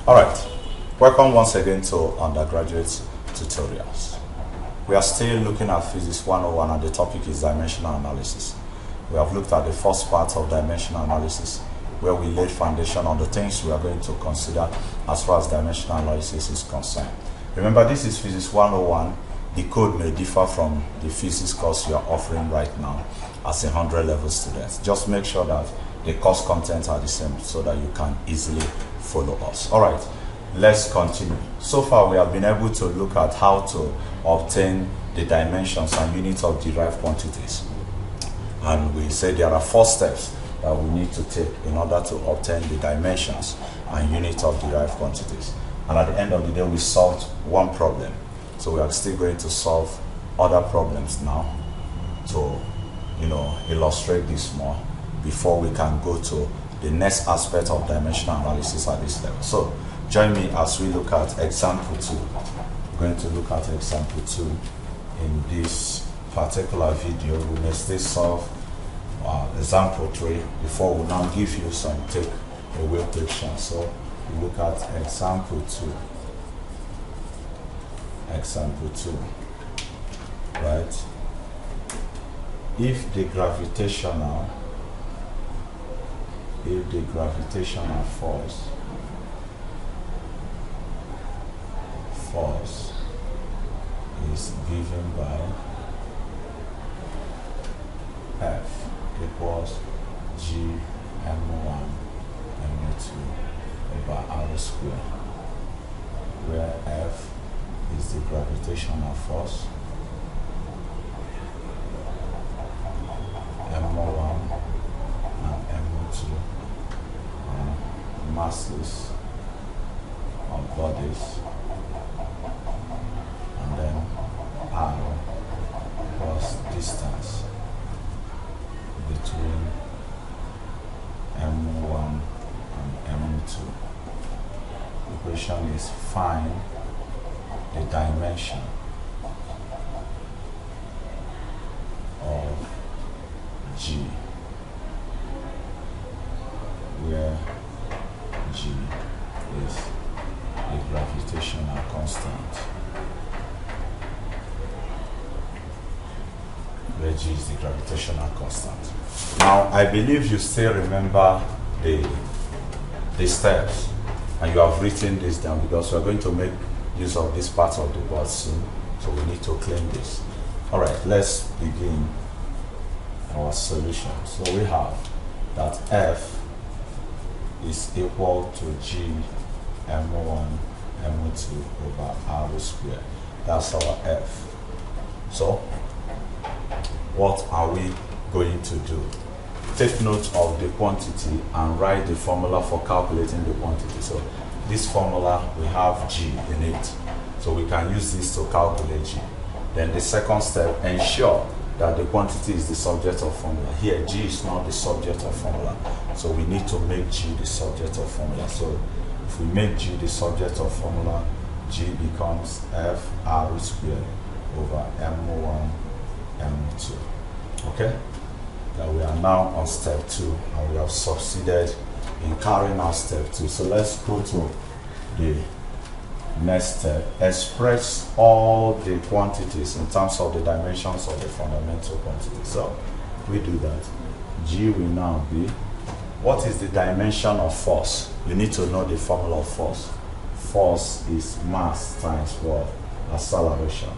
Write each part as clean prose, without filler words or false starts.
Alright, welcome once again to undergraduate tutorials. We are still looking at Physics 101 and the topic is dimensional analysis. We have looked at the first part of dimensional analysis where we laid foundation on the things we are going to consider as far as dimensional analysis is concerned. Remember, this is Physics 101. The code may differ from the physics course you are offering right now as a 100 level student. Just make sure that the course contents are the same so that you can easily follow us. All right, let's continue. So far we have been able to look at how to obtain the dimensions and units of derived quantities, and we said there are 4 steps that we need to take in order to obtain the dimensions and units of derived quantities. And at the end of the day we solved one problem, so we are still going to solve other problems now to illustrate this more before we can go to the next aspect of dimensional analysis at this level. So join me as we look at example 2. We're going to look at example 2 in this particular video. We may still solve example 3 before we now give you some take away questions. So we look at example 2. Example 2, right? If the gravitational force is given by F equals G m1 m2 over r squared, where F is the gravitational force, m1 and m2 masses of bodies, and then r plus distance between m1 and m2. The question is find the dimension of G, where G is the gravitational constant. Where G is the gravitational constant. Now, I believe you still remember the steps, and you have written this down because we are going to make use of this part of the board soon, so we need to claim this. All right, let's begin our solution. So we have that F is equal to G m1 m2 over r squared. That's our F. So what are we going to do? Take note of the quantity and write the formula for calculating the quantity. So this formula, we have G in it, so we can use this to calculate G. Then the second step, ensure that the quantity is the subject of formula. Here G is not the subject of formula, so we need to make G the subject of formula. So if we make G the subject of formula, G becomes F r squared over m1 m2. Okay, now we are now on step 2 and we have succeeded in carrying out step 2. So let's go to the next step. Express all the quantities in terms of the dimensions of the fundamental quantity. So we do that. G will now be, what is the dimension of force? You need to know the formula of force. Force is mass times what? Acceleration.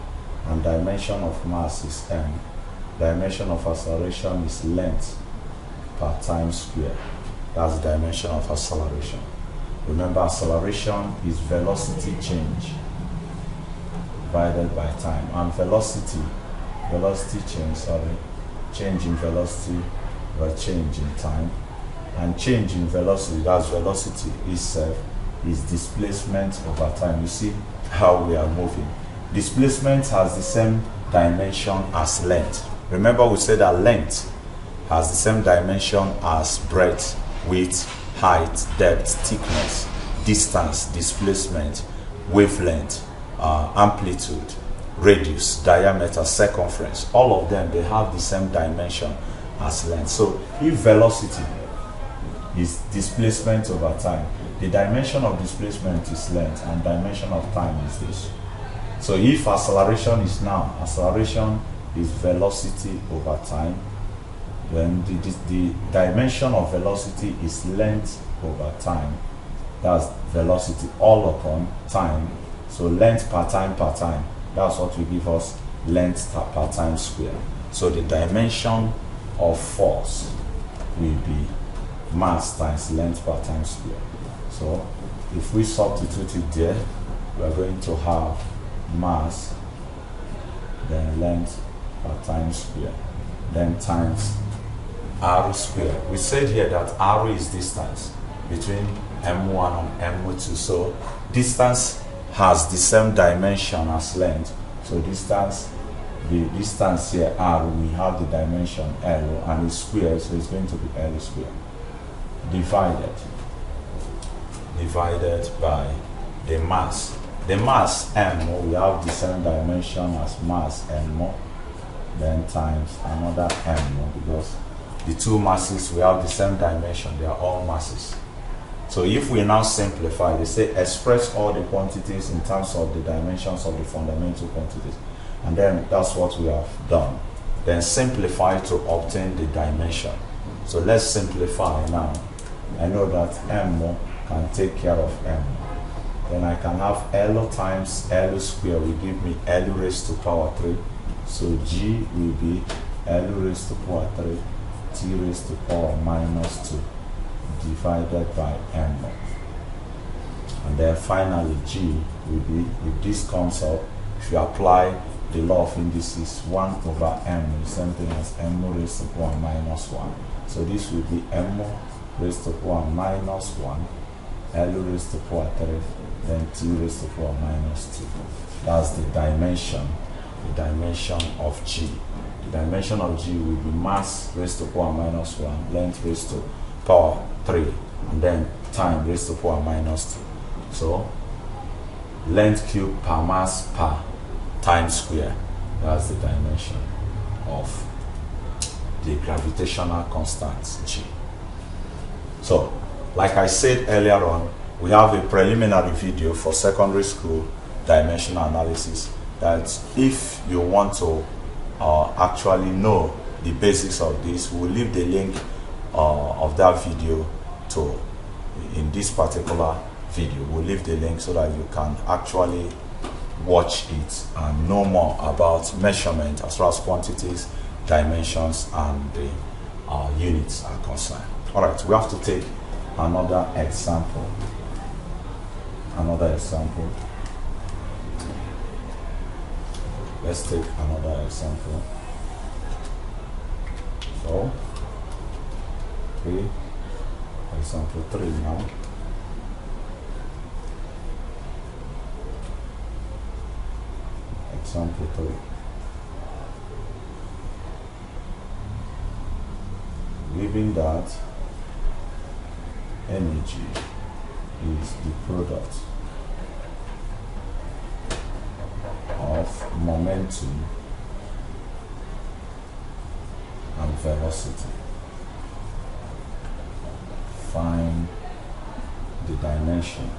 And dimension of mass is m. Dimension of acceleration is length per time square. That's the dimension of acceleration. Remember, acceleration is velocity change divided by time, and change in velocity or change in time, and change in velocity, that's velocity itself, is displacement over time. You see how we are moving. Displacement has the same dimension as length. Remember, we said that length has the same dimension as breadth, width, height, depth, thickness, distance, displacement, wavelength, amplitude, radius, diameter, circumference. All of them, they have the same dimension as length. So if velocity is displacement over time, the dimension of displacement is length and dimension of time is this. So if acceleration is now, acceleration is velocity over time, then the dimension of velocity is length over time. That's velocity all upon time. So length per time, that's what will give us length per time square. So the dimension of force will be mass times length per time square. So if we substitute it there, we are going to have mass, then length per time square, then times r square. We said here that r is distance between m1 and m2. So distance has the same dimension as length. So distance, the distance here r, we have the dimension l and it's square, so it's going to be l square divided by the mass. The mass m, we have the same dimension as mass m, then times another m, because the two masses, we have the same dimension, they are all masses. So if we now simplify, they say express all the quantities in terms of the dimensions of the fundamental quantities, and then that's what we have done. Then simplify to obtain the dimension. So let's simplify now. I know that m can take care of m. Then I can have L times L square will give me L raised to power 3. So G will be L raised to power 3, T raised to power minus 2 divided by M. And then finally G will be, if this comes up, if you apply the law of indices, 1 over M is the same thing as M raised to power minus 1. So this will be M raised to power minus 1, L raised to power 3, then T raised to power minus 2. That's the dimension of G. The dimension of G will be mass raised to power minus 1, length raised to power 3, and then time raised to power minus 2. So length cube per mass per time square, that's the dimension of the gravitational constant G. So like I said earlier on, we have a preliminary video for secondary school dimensional analysis that if you want to actually know the basics of this, we'll leave the link of that video in this particular video. We'll leave the link so that you can actually watch it and know more about measurement as far as quantities, dimensions, and the units are concerned. All right, we have to take another example. Let's take another example. So, example 3 now. Example 3. Given that energy is the product of momentum and velocity, find the dimension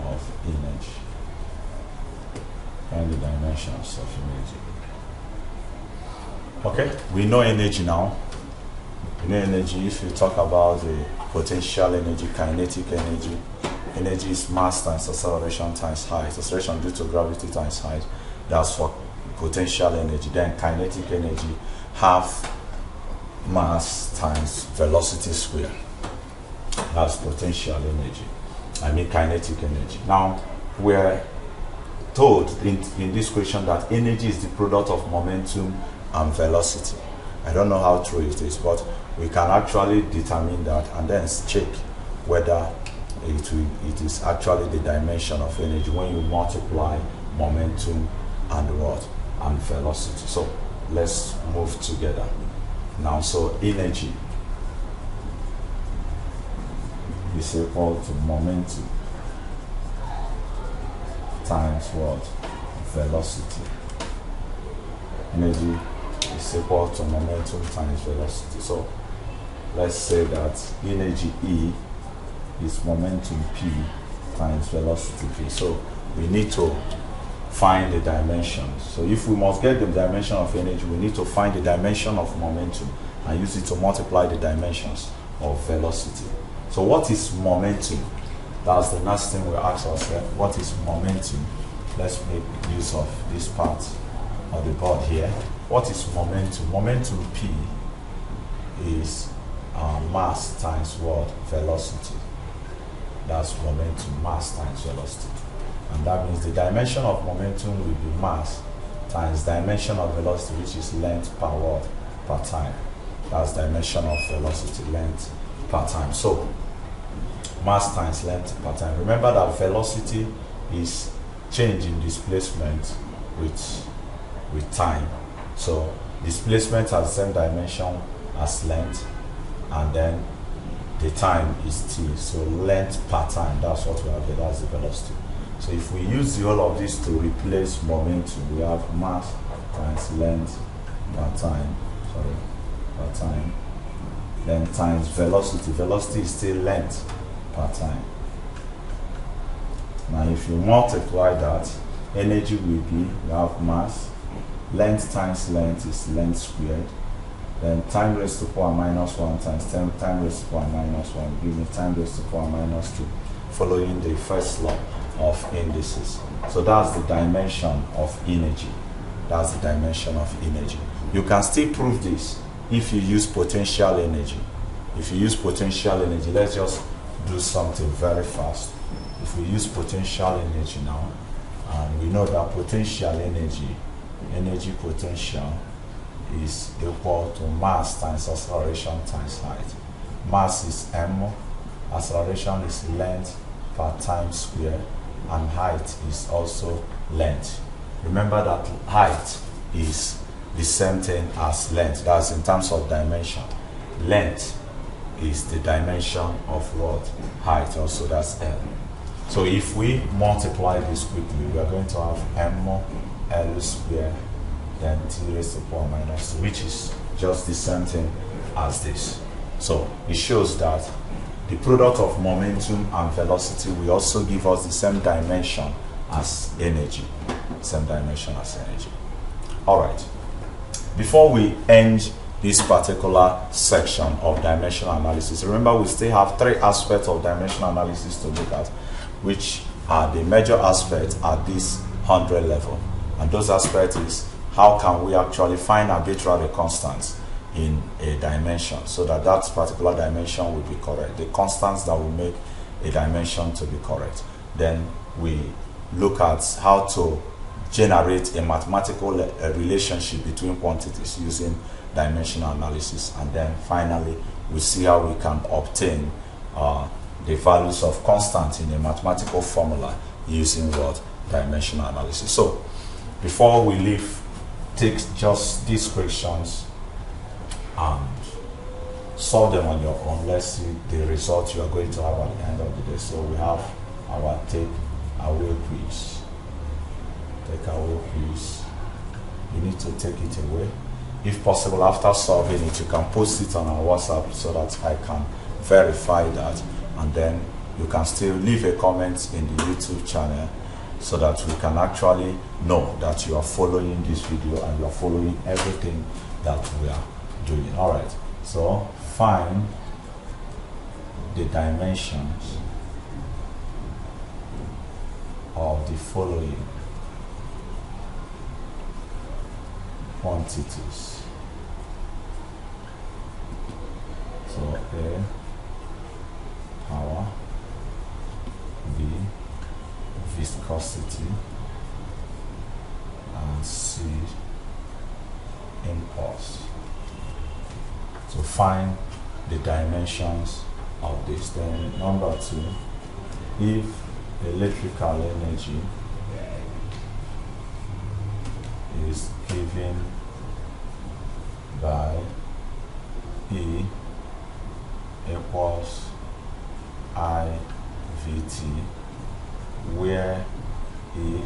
of energy. Find the dimensions of energy. Okay, we know energy now. We know energy. If you talk about the potential energy, kinetic energy, energy is mass times acceleration times height. Acceleration due to gravity times height. That's for potential energy. Then kinetic energy, half mass times velocity square. That's potential energy. I mean kinetic energy. Now, we're told in this question that energy is the product of momentum and velocity. I don't know how true it is, but we can actually determine that and then check whether it is actually the dimension of energy when you multiply momentum and what? And velocity. So let's move together. Now, so energy is equal to momentum times what? Velocity. Energy is equal to momentum times velocity. So let's say that energy E is momentum P times velocity V. So we need to find the dimensions. So if we must get the dimension of energy, we need to find the dimension of momentum and use it to multiply the dimensions of velocity. So what is momentum? That's the next thing we ask ourselves. What is momentum? Let's make use of this part of the board here. What is momentum? Momentum P is mass times what? Velocity. That's momentum, mass times velocity. And that means the dimension of momentum will be mass times dimension of velocity, which is length per what? Per time. That's dimension of velocity, length per time. So mass times length per time. Remember that velocity is change in displacement with time. So displacement has the same dimension as length, and then the time is t. So length per time, that's what we have here, that's the velocity. So if we use the whole of this to replace momentum, we have mass times length per time, per time, then times velocity. Velocity is still length per time. Now if you multiply that, energy will be, we have mass, length times length is length squared, then time raised to power minus 1 times time raised to power minus 1 give me time raised to power minus 2, following the first law of indices. So that's the dimension of energy. That's the dimension of energy. You can still prove this if you use potential energy. If you use potential energy, let's just do something very fast. If we use potential energy now, and we know that potential energy potential is equal to mass times acceleration times height. Mass is m, acceleration is length per time square, and height is also length. Remember that height is the same thing as length. That's in terms of dimension. Length is the dimension of what? Height, also that's L. So if we multiply this quickly, we are going to have m L squared then t raised to the power minus 2, which is just the same thing as this. So it shows that the product of momentum and velocity will also give us the same dimension as energy. Same dimension as energy. Alright. Before we end this particular section of dimensional analysis, remember we still have 3 aspects of dimensional analysis to look at, which are the major aspects at this 100 level. And those aspects is how can we actually find arbitrary constants in a dimension so that that particular dimension will be correct, the constants that will make a dimension to be correct. Then we look at how to generate a mathematical relationship between quantities using dimensional analysis, and then finally we see how we can obtain the values of constants in a mathematical formula using what? Dimensional analysis. So before we leave, take just these questions and solve them on your own. Let's see the result you are going to have at the end of the day. So we have our take away quiz. Take away quiz. You need to take it away. If possible, after solving it, you can post it on our WhatsApp so that I can verify that, and then you can still leave a comment in the YouTube channel so that we can actually know that you are following this video and you are following everything that we are doing. All right, so find the dimensions of the following quantities. So A power, B viscosity, and C impulse. So find the dimensions of this. Then number 2, if electrical energy is given by E equals I VT, where E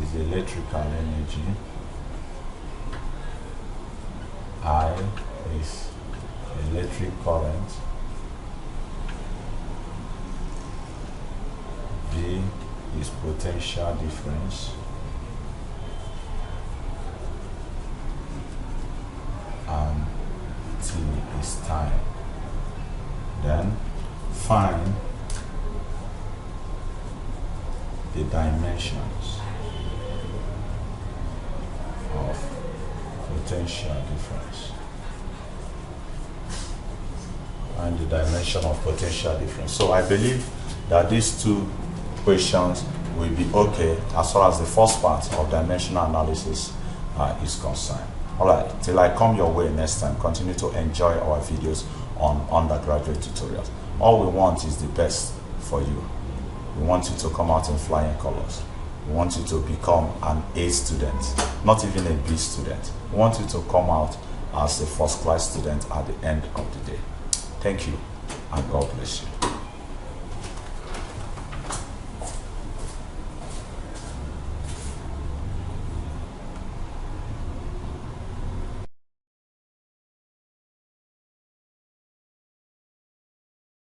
is electrical energy, I is electric current. B is potential difference. And T is time. Then find the dimensions of potential difference. And the dimension of potential difference. So I believe that these two questions will be okay as far as the first part of dimensional analysis is concerned. Alright, till I come your way next time, continue to enjoy our videos on undergraduate tutorials. All we want is the best for you. We want you to come out in flying colors. We want you to become an A student, not even a B student. We want you to come out as a first-class student at the end of the day. Thank you, and God bless you.